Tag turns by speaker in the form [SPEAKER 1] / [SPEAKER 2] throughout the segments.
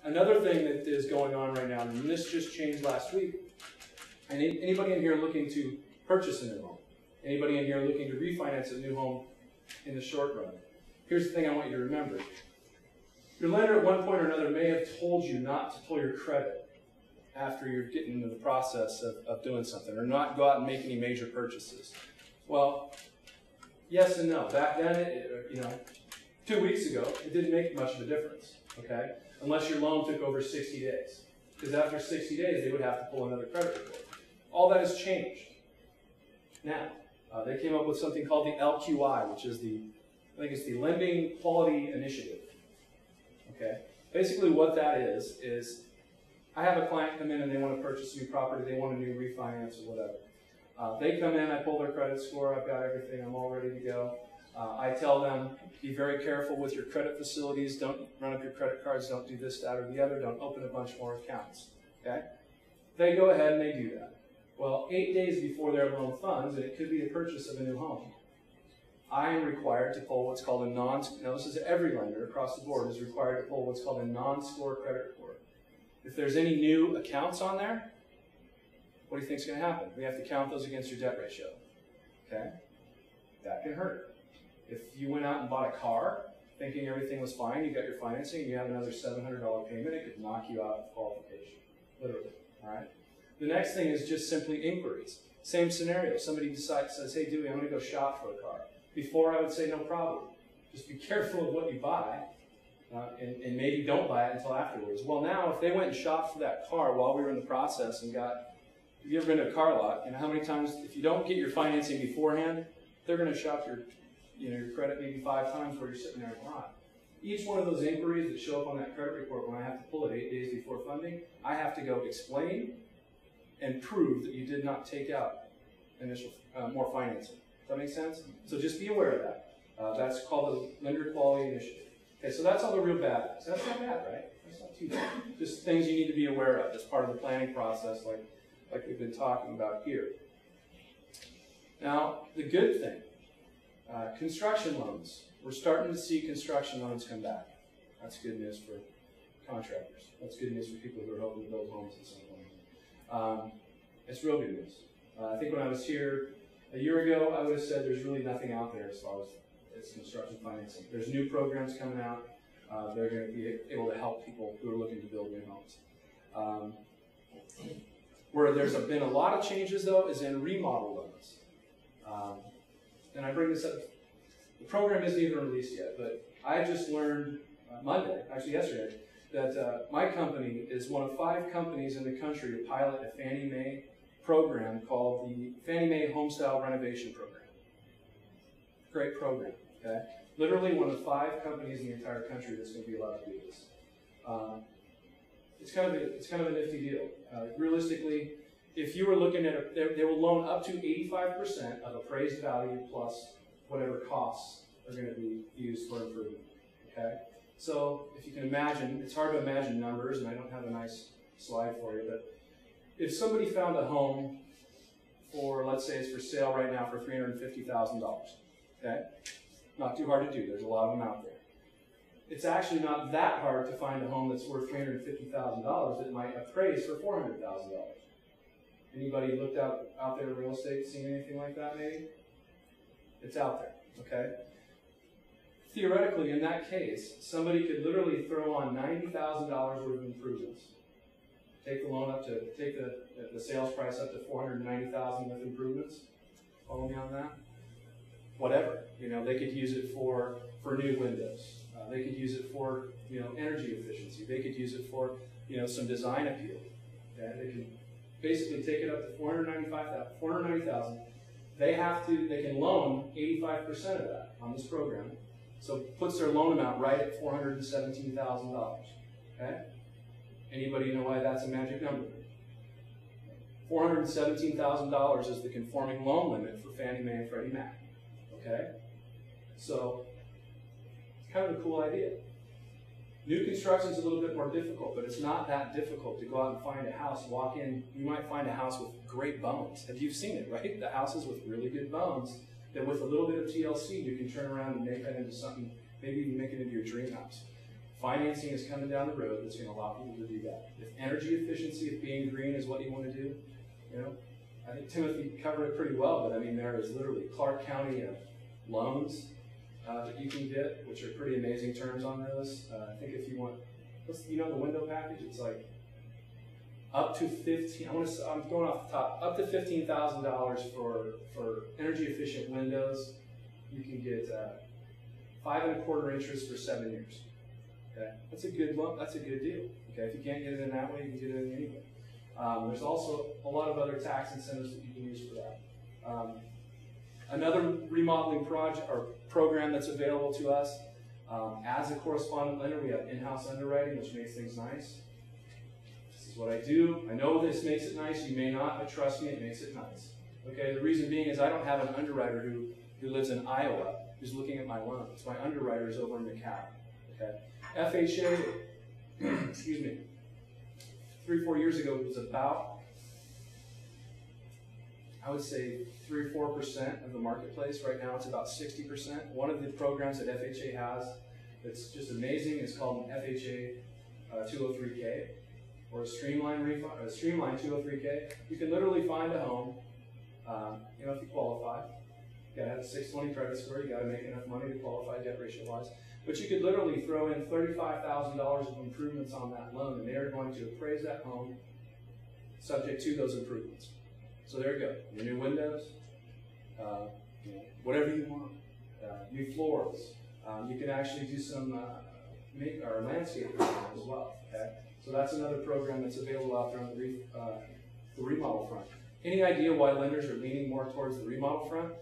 [SPEAKER 1] Another thing that is going on right now, and this just changed last week, and anybody in here looking to purchase a new home? Anybody in here looking to refinance a new home in the short run? Here's the thing I want you to remember. Your lender at one point or another may have told you not to pull your credit after you're getting into the process of doing something, or not go out and make any major purchases. Well, yes and no. Back then, 2 weeks ago, it didn't make much of a difference, okay? Unless your loan took over 60 days. Because after 60 days, they would have to pull another credit report. All that has changed. Now, they came up with something called the LQI, which is I think it's the Lending Quality Initiative. Okay? Basically what that is I have a client come in and they want to purchase a new property, they want a new refinance or whatever. They come in, I pull their credit score, I've got everything, I'm all ready to go. I tell them, be very careful with your credit facilities, don't run up your credit cards, don't do this, that, or the other, don't open a bunch more accounts. Okay? They go ahead and they do that. Well, 8 days before their loan funds, and it could be the purchase of a new home, I am required to pull what's called a now this is every lender across the board is required to pull what's called a non-score credit report. If there's any new accounts on there, what do you think is going to happen? We have to count those against your debt ratio. Okay? That can hurt. If you went out and bought a car thinking everything was fine, you got your financing, and you have another $700 payment, it could knock you out of qualification. Literally. All right? The next thing is just simply inquiries. Same scenario. Somebody says, hey, Dewey, I'm going to go shop for a car. Before, I would say, no problem. Just be careful of what you buy, and maybe don't buy it until afterwards. Well, now, if they went and shopped for that car while we were in the process and have you ever been to a car lot? You know how many times, if you don't get your financing beforehand, they're going to shop your credit maybe 5 times where you're sitting there in the lot. Each one of those inquiries that show up on that credit report when I have to pull it 8 days before funding, I have to go explain and prove that you did not take out initial more financing. Does that make sense? So just be aware of that. That's called the Lender Quality Initiative. Okay, so that's all the real bad things. That's not bad, right? That's not too bad. Just things you need to be aware of as part of the planning process, like we've been talking about here. Now, the good thing, construction loans. We're starting to see construction loans come back. That's good news for contractors. That's good news for people who are hoping to build homes at some point. It's real good news. I think when I was here a year ago, I would have said there's really nothing out there as far as construction financing. There's new programs coming out. They're going to be able to help people who are looking to build new homes. Where there's been a lot of changes, though, is in remodel loans. And I bring this up. The program isn't even released yet, but I just learned Monday, actually yesterday, that my company is one of 5 companies in the country to pilot a Fannie Mae program called the Fannie Mae Homestyle Renovation Program. Great program, okay? Literally one of 5 companies in the entire country that's going to be allowed to do this. It's kind of a nifty deal. Realistically, if you were looking at they will loan up to 85% of appraised value plus whatever costs are going to be used for improvement. Okay? So if you can imagine, it's hard to imagine numbers, and I don't have a nice slide for you, but if somebody found a home for, let's say it's for sale right now for $350,000, okay? Not too hard to do. There's a lot of them out there. It's actually not that hard to find a home that's worth $350,000 that might appraise for $400,000. Anybody looked out there in real estate, seen anything like that maybe? It's out there, okay? Theoretically, in that case, somebody could literally throw on $90,000 worth of improvements. Take the loan up to, take the sales price up to $490,000 with improvements. Follow me on that? Whatever. They could use it for new windows. They could use it for, energy efficiency. They could use it for, some design appeal. Okay? They can basically take it up to $490,000. They can loan 85% of that on this program. So puts their loan amount right at $417,000. Okay? Anybody know why that's a magic number? $417,000 is the conforming loan limit for Fannie Mae and Freddie Mac. Okay? So it's kind of a cool idea. New construction is a little bit more difficult, but it's not that difficult to go out and find a house, walk in. You might find a house with great bones. Have you seen it, right? The houses with really good bones that with a little bit of TLC, you can turn around and make that into something, maybe even make it into your dream house. Financing is coming down the road that's going to allow people to do that. If energy efficiency, if being green is what you want to do, I think Timothy covered it pretty well, but I mean, there is literally Clark County loans that you can get, which are pretty amazing terms on those. I think if you want, the window package, it's like up to I'm going off the top, up to $15,000 for energy efficient windows. You can get 5.25% interest for 7 years. Okay, that's a good loan. That's a good deal. Okay, if you can't get it in that way, you can get it in anyway. There's also a lot of other tax incentives that you can use for that. Another remodeling project or program that's available to us, as a correspondent lender, we have in-house underwriting, which makes things nice. This is what I do. I know this makes it nice. You may not, but trust me, it makes it nice. Okay, the reason being is I don't have an underwriter who lives in Iowa who's looking at my loans. My underwriter is over in McAllen. Okay, FHA, excuse me, 3-4 years ago it was about, I would say 3 or 4% of the marketplace. Right now it's about 60%. One of the programs that FHA has that's just amazing is called an FHA 203K, or a streamline 203K. You can literally find a home, if you qualify. You gotta have a 620 credit score, you gotta make enough money to qualify debt ratio wise. But you could literally throw in $35,000 of improvements on that loan, and they are going to appraise that home subject to those improvements. So there you go. Your new windows, whatever you want. New floors. You can actually do some landscaping as well. Okay? So that's another program that's available out there on the remodel front. Any idea why lenders are leaning more towards the remodel front?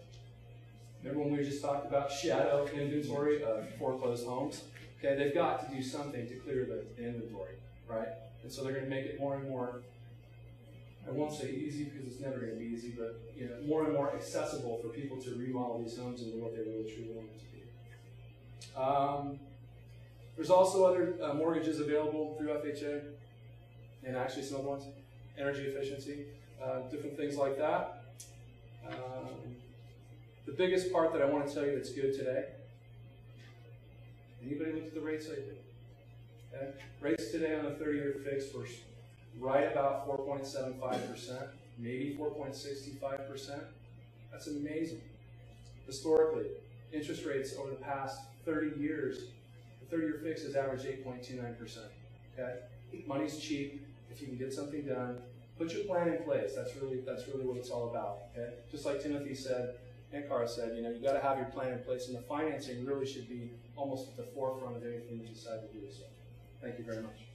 [SPEAKER 1] Remember when we just talked about shadow inventory of foreclosed homes? Okay, they've got to do something to clear the inventory, right? And so they're going to make it more and more, I won't say easy because it's never going to be easy, but more and more accessible for people to remodel these homes into what they really truly want them to be. There's also other mortgages available through FHA, and actually some other ones, energy efficiency, different things like that. The biggest part that I want to tell you that's good today, anybody look at the rates I did? Okay? Rates today on a 30-year fixed were right about 4.75%, maybe 4.65%. That's amazing. Historically, interest rates over the past 30 years, the 30-year fix has averaged 8.29%. Okay? Money's cheap. If you can get something done, put your plan in place. That's really what it's all about. Okay? Just like Timothy said, and Cara said, you got to have your plan in place, and the financing really should be almost at the forefront of anything you decide to do. So, thank you very much.